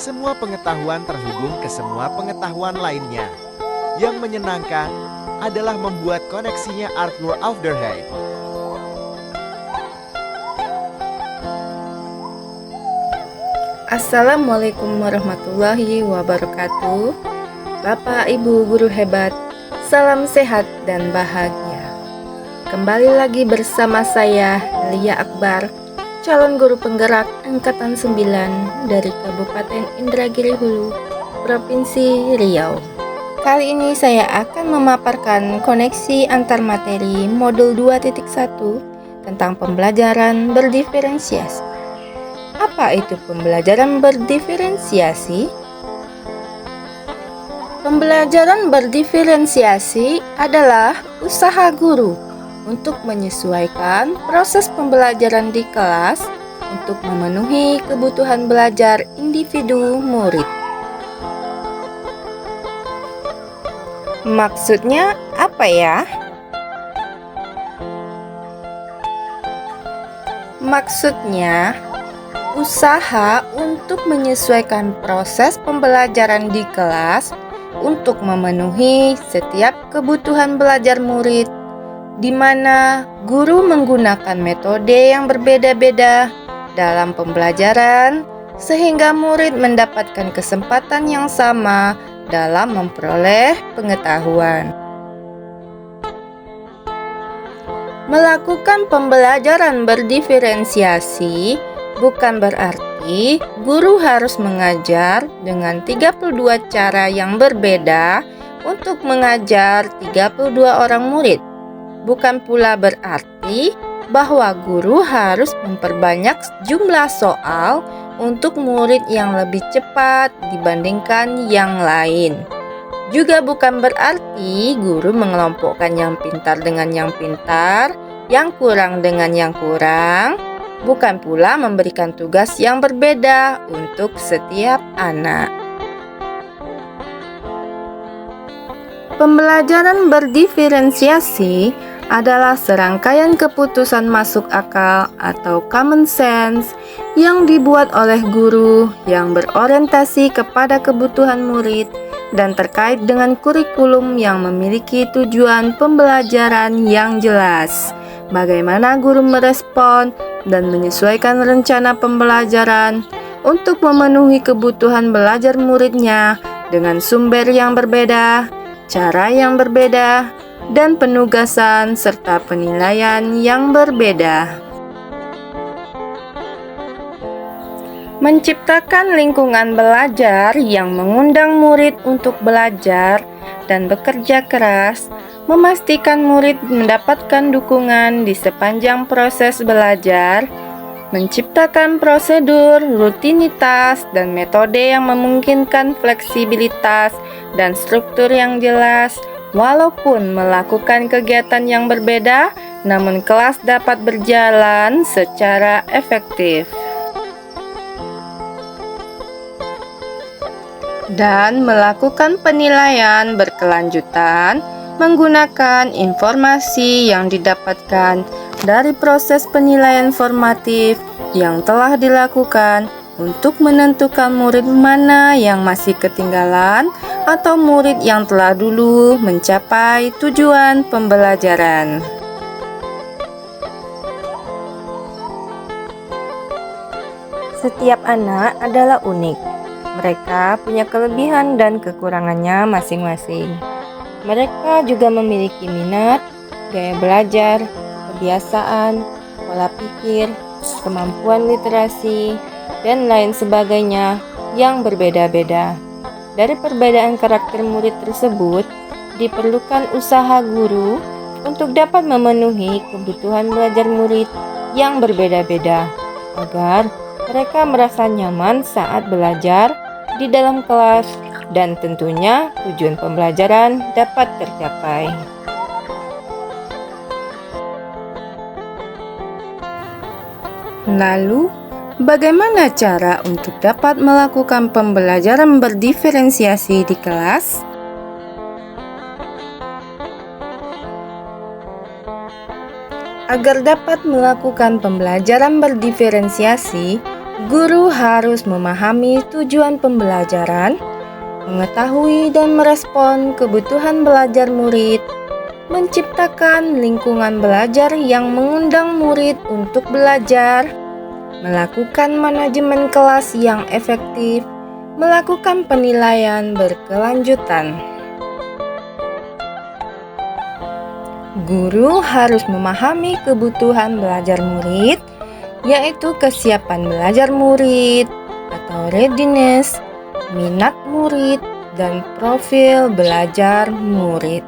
Semua pengetahuan terhubung ke semua pengetahuan lainnya. Yang menyenangkan adalah membuat koneksinya Arthur Alderheim. Assalamualaikum warahmatullahi wabarakatuh. Bapak, Ibu, guru hebat, salam sehat dan bahagia. Kembali lagi bersama saya, Lia Akbar, calon guru penggerak Angkatan 9 dari Kabupaten Indragiri Hulu, Provinsi Riau. Kali ini saya akan memaparkan koneksi antar materi modul 2.1 tentang pembelajaran berdiferensiasi. Apa itu pembelajaran berdiferensiasi? Pembelajaran berdiferensiasi adalah usaha guru untuk menyesuaikan proses pembelajaran di kelas untuk memenuhi kebutuhan belajar individu murid. Maksudnya apa ya? Maksudnya, usaha untuk menyesuaikan proses pembelajaran di kelas untuk memenuhi setiap kebutuhan belajar murid, di mana guru menggunakan metode yang berbeda-beda dalam pembelajaran sehingga murid mendapatkan kesempatan yang sama dalam memperoleh pengetahuan. Melakukan pembelajaran berdiferensiasi bukan berarti guru harus mengajar dengan 32 cara yang berbeda untuk mengajar 32 orang murid. Bukan pula berarti bahwa guru harus memperbanyak jumlah soal untuk murid yang lebih cepat dibandingkan yang lain. Juga bukan berarti guru mengelompokkan yang pintar dengan yang pintar, yang kurang dengan yang kurang. Bukan pula memberikan tugas yang berbeda untuk setiap anak. Pembelajaran berdiferensiasi adalah serangkaian keputusan masuk akal atau common sense yang dibuat oleh guru yang berorientasi kepada kebutuhan murid dan terkait dengan kurikulum yang memiliki tujuan pembelajaran yang jelas. Bagaimana guru merespon dan menyesuaikan rencana pembelajaran untuk memenuhi kebutuhan belajar muridnya dengan sumber yang berbeda, cara yang berbeda, dan penugasan serta penilaian yang berbeda. Menciptakan lingkungan belajar yang mengundang murid untuk belajar dan bekerja keras, memastikan murid mendapatkan dukungan di sepanjang proses belajar, menciptakan prosedur, rutinitas, dan metode yang memungkinkan fleksibilitas dan struktur yang jelas. Walaupun melakukan kegiatan yang berbeda, namun kelas dapat berjalan secara efektif. Dan melakukan penilaian berkelanjutan menggunakan informasi yang didapatkan dari proses penilaian formatif yang telah dilakukan untuk menentukan murid mana yang masih ketinggalan atau murid yang telah dulu mencapai tujuan pembelajaran. Setiap anak adalah unik. Mereka punya kelebihan dan kekurangannya masing-masing. Mereka juga memiliki minat, gaya belajar, kebiasaan, pola pikir, kemampuan literasi, dan lain sebagainya yang berbeda-beda. Dari perbedaan karakter murid tersebut, diperlukan usaha guru untuk dapat memenuhi kebutuhan belajar murid yang berbeda-beda, agar mereka merasa nyaman saat belajar di dalam kelas dan tentunya tujuan pembelajaran dapat tercapai. Lalu, bagaimana cara untuk dapat melakukan pembelajaran berdiferensiasi di kelas? Agar dapat melakukan pembelajaran berdiferensiasi, Guru harus memahami tujuan pembelajaran, mengetahui dan merespon kebutuhan belajar murid, menciptakan lingkungan belajar yang mengundang murid untuk belajar, melakukan manajemen kelas yang efektif, melakukan penilaian berkelanjutan. Guru harus memahami kebutuhan belajar murid, yaitu kesiapan belajar murid atau readiness, minat murid, dan profil belajar murid.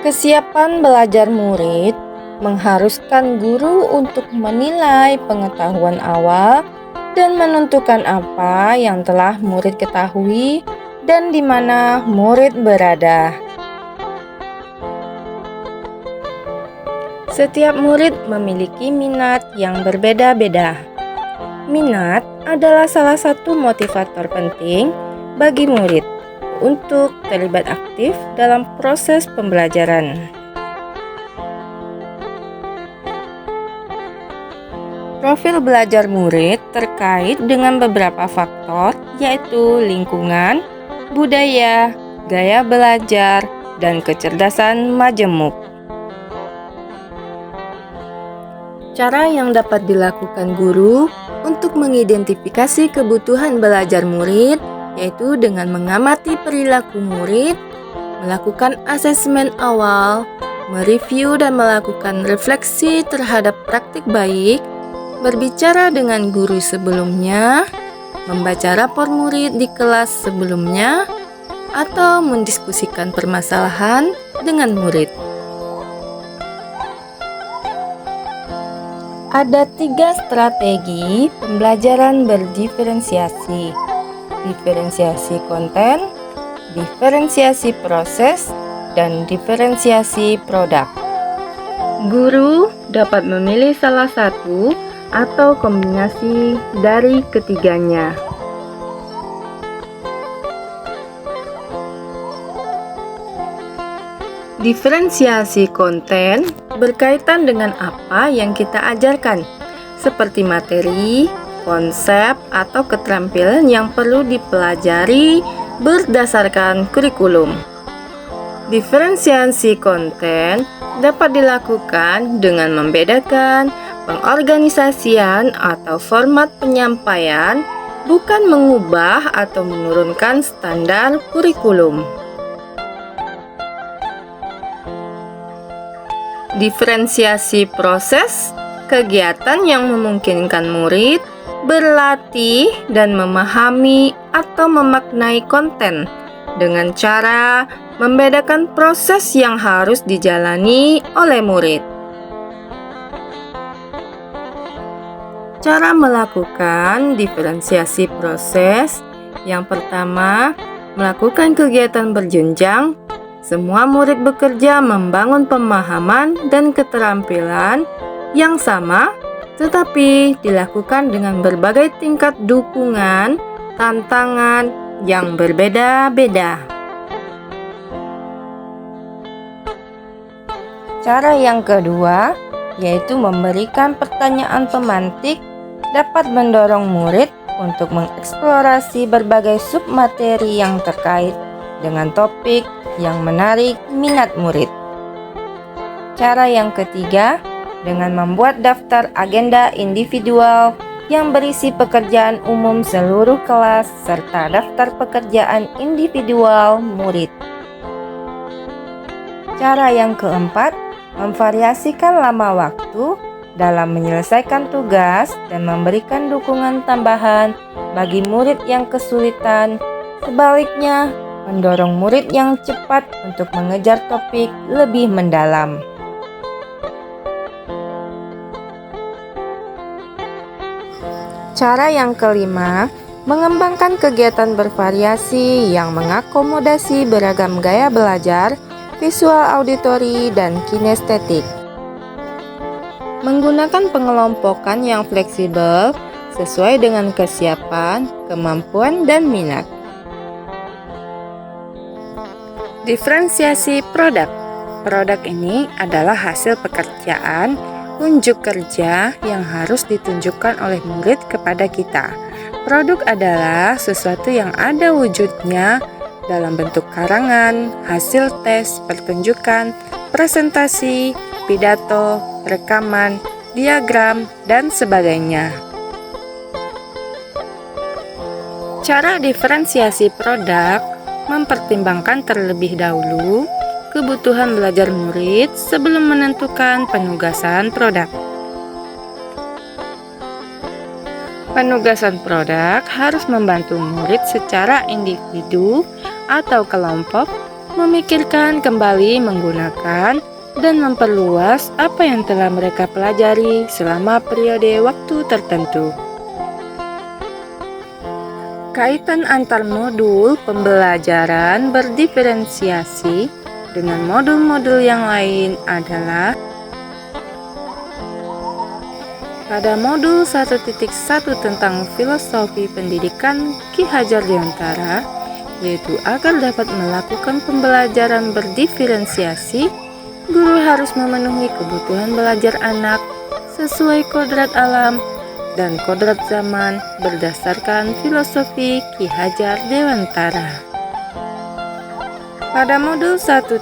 Kesiapan belajar murid mengharuskan guru untuk menilai pengetahuan awal dan menentukan apa yang telah murid ketahui dan di mana murid berada. Setiap murid memiliki minat yang berbeda-beda. Minat adalah salah satu motivator penting bagi murid untuk terlibat aktif dalam proses pembelajaran. Profil belajar murid terkait dengan beberapa faktor, yaitu lingkungan, budaya, gaya belajar, dan kecerdasan majemuk. Cara yang dapat dilakukan guru untuk mengidentifikasi kebutuhan belajar murid yaitu dengan mengamati perilaku murid, melakukan asesmen awal, mereview dan melakukan refleksi terhadap praktik baik, berbicara dengan guru sebelumnya, membaca rapor murid di kelas sebelumnya, atau mendiskusikan permasalahan dengan murid. Ada 3 strategi pembelajaran berdiferensiasi: diferensiasi konten, diferensiasi proses, dan diferensiasi produk. Guru dapat memilih salah satu atau kombinasi dari ketiganya. Diferensiasi konten berkaitan dengan apa yang kita ajarkan, seperti materi, konsep, atau keterampilan yang perlu dipelajari berdasarkan kurikulum. Diferensiasi konten dapat dilakukan dengan membedakan pengorganisasian atau format penyampaian, bukan mengubah atau menurunkan standar kurikulum. Diferensiasi proses, kegiatan yang memungkinkan murid berlatih dan memahami atau memaknai konten dengan cara membedakan proses yang harus dijalani oleh murid. Cara melakukan diferensiasi proses: yang pertama, melakukan kegiatan berjenjang. Semua murid bekerja membangun pemahaman dan keterampilan yang sama, tetapi dilakukan dengan berbagai tingkat dukungan, tantangan yang berbeda-beda. Cara yang kedua, yaitu memberikan pertanyaan pemantik, dapat mendorong murid untuk mengeksplorasi berbagai submateri yang terkait dengan topik yang menarik minat murid. Cara yang ketiga, dengan membuat daftar agenda individual yang berisi pekerjaan umum seluruh kelas serta daftar pekerjaan individual murid. Cara yang keempat, memvariasikan lama waktu dalam menyelesaikan tugas dan memberikan dukungan tambahan bagi murid yang kesulitan. Sebaliknya, mendorong murid yang cepat untuk mengejar topik lebih mendalam. Cara yang kelima, mengembangkan kegiatan bervariasi yang mengakomodasi beragam gaya belajar, visual auditori, dan kinestetik. Menggunakan pengelompokan yang fleksibel sesuai dengan kesiapan, kemampuan, dan minat. Diferensiasi produk. Produk ini adalah hasil pekerjaan unjuk kerja yang harus ditunjukkan oleh murid kepada kita. Produk adalah sesuatu yang ada wujudnya dalam bentuk karangan, hasil tes, pertunjukan, presentasi, pidato, rekaman, diagram, dan sebagainya. Cara diferensiasi produk mempertimbangkan terlebih dahulu kebutuhan belajar murid sebelum menentukan penugasan produk. Penugasan produk harus membantu murid secara individu atau kelompok memikirkan kembali menggunakan dan memperluas apa yang telah mereka pelajari selama periode waktu tertentu. Kaitan antar modul pembelajaran berdiferensiasi dengan modul-modul yang lain adalah pada modul 1.1 tentang filosofi pendidikan Ki Hajar Dewantara, yaitu agar dapat melakukan pembelajaran berdiferensiasi, guru harus memenuhi kebutuhan belajar anak sesuai kodrat alam dan kodrat zaman berdasarkan filosofi Ki Hajar Dewantara. Pada modul 1.2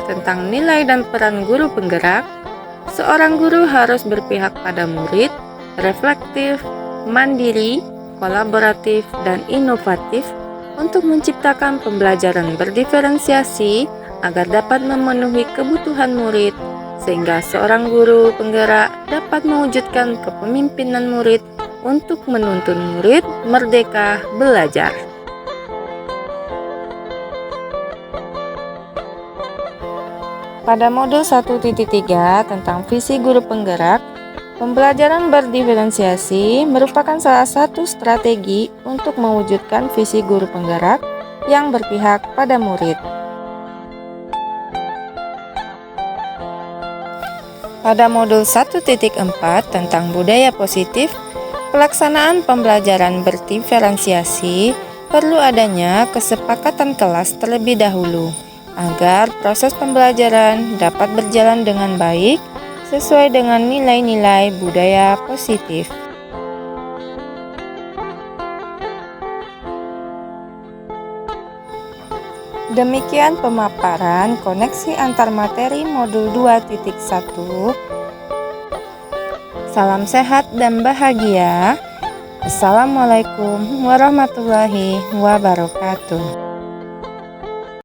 tentang nilai dan peran guru penggerak, seorang guru harus berpihak pada murid, reflektif, mandiri, kolaboratif, dan inovatif untuk menciptakan pembelajaran berdiferensiasi agar dapat memenuhi kebutuhan murid, sehingga seorang guru penggerak dapat mewujudkan kepemimpinan murid untuk menuntun murid merdeka belajar. Pada modul 1.3 tentang visi guru penggerak, pembelajaran berdiferensiasi merupakan salah satu strategi untuk mewujudkan visi guru penggerak yang berpihak pada murid. Pada modul 1.4 tentang budaya positif, pelaksanaan pembelajaran berdiferensiasi perlu adanya kesepakatan kelas terlebih dahulu agar proses pembelajaran dapat berjalan dengan baik sesuai dengan nilai-nilai budaya positif. Demikian pemaparan koneksi antar materi modul 2.1. Salam sehat dan bahagia. Assalamualaikum warahmatullahi wabarakatuh.